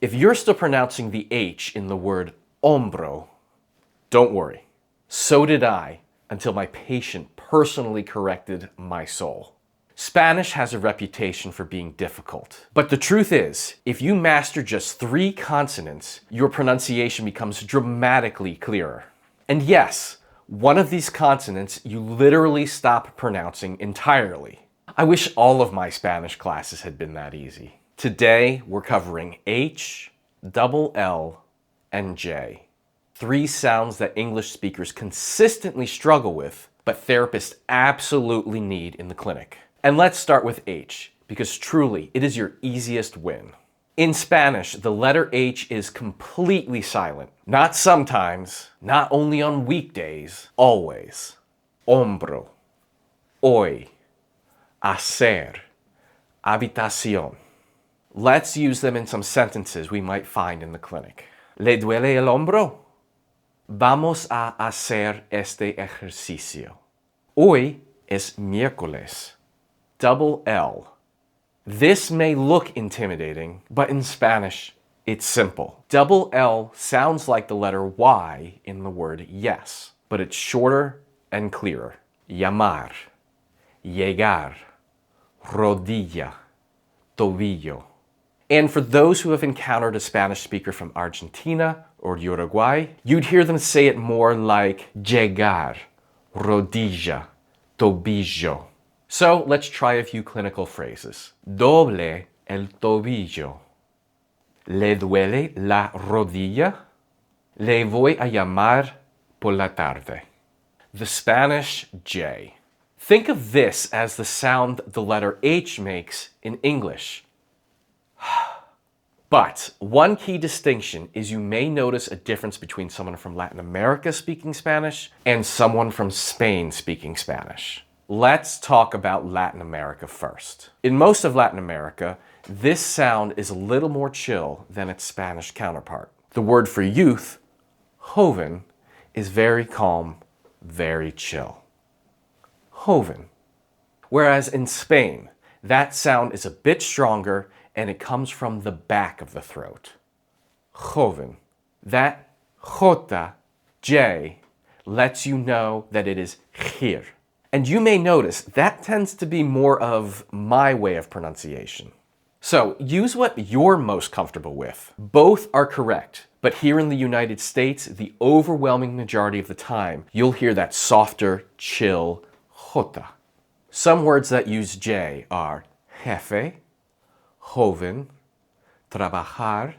If you're still pronouncing the H in the word hombro, don't worry. So did I until my patient personally corrected my soul. Spanish has a reputation for being difficult. But the truth is, if you master just 3 consonants, your pronunciation becomes dramatically clearer. And yes, one of these consonants you literally stop pronouncing entirely. I wish all of my Spanish classes had been that easy. Today, we're covering H, double L, and J. 3 sounds that English speakers consistently struggle with, but therapists absolutely need in the clinic. And let's start with H, because truly, it is your easiest win. In Spanish, the letter H is completely silent. Not sometimes, not only on weekdays, always. Hombro, hoy, hacer, habitación. Let's use them in some sentences we might find in the clinic. ¿Le duele el hombro? Vamos a hacer este ejercicio. Hoy es miércoles. Double L. This may look intimidating, but in Spanish, it's simple. Double L sounds like the letter Y in the word yes, but it's shorter and clearer. Llamar, llegar, rodilla, tobillo. And for those who have encountered a Spanish speaker from Argentina or Uruguay, you'd hear them say it more like llegar, rodilla, tobillo. So let's try a few clinical phrases. Doble el tobillo. ¿Le duele la rodilla? Le voy a llamar por la tarde. The Spanish J. Think of this as the sound the letter H makes in English. But one key distinction is you may notice a difference between someone from Latin America speaking Spanish and someone from Spain speaking Spanish. Let's talk about Latin America first. In most of Latin America, this sound is a little more chill than its Spanish counterpart. The word for youth, joven, is very calm, very chill. Joven. Whereas in Spain, that sound is a bit stronger and it comes from the back of the throat. Joven. That J, J, lets you know that it is here. And you may notice that tends to be more of my way of pronunciation. So use what you're most comfortable with. Both are correct, but here in the United States, the overwhelming majority of the time, you'll hear that softer, chill J. Some words that use J are jefe, joven, trabajar,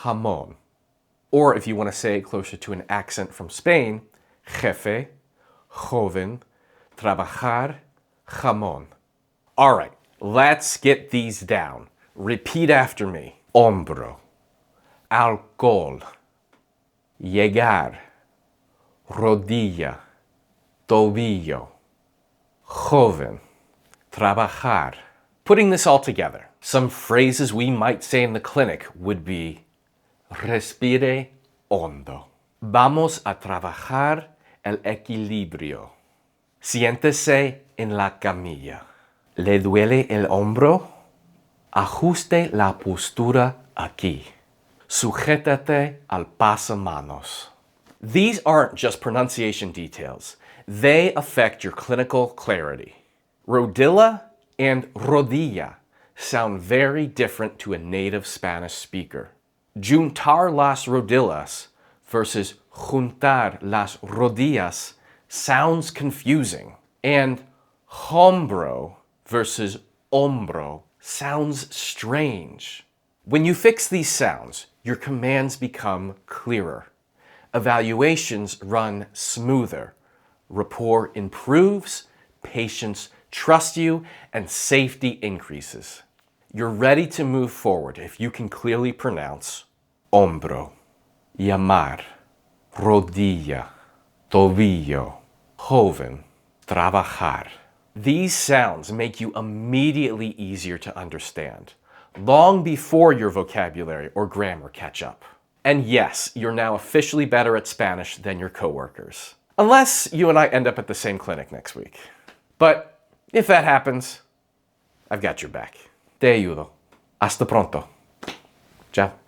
jamón. Or if you want to say it closer to an accent from Spain, jefe, joven, trabajar, jamón. All right, let's get these down. Repeat after me. Hombro, alcohol, llegar, rodilla, tobillo, joven, trabajar. Putting this all together, some phrases we might say in the clinic would be respire hondo. Vamos a trabajar el equilibrio. Siéntese en la camilla. ¿Le duele el hombro? Ajuste la postura aquí. Sujétate al pasamanos. These aren't just pronunciation details. They affect your clinical clarity. Rodilla and rodilla sound very different to a native Spanish speaker. Juntar las rodillas versus juntar las rodillas sounds confusing. And hombro versus hombro sounds strange. When you fix these sounds, your commands become clearer. Evaluations run smoother. Rapport improves, patients trust you, and safety increases. You're ready to move forward if you can clearly pronounce hombro, llamar, rodilla, tobillo, joven, trabajar. These sounds make you immediately easier to understand, long before your vocabulary or grammar catch up. And yes, you're now officially better at Spanish than your coworkers. Unless you and I end up at the same clinic next week. But if that happens, I've got your back. Te ayudo. Hasta pronto. Ciao.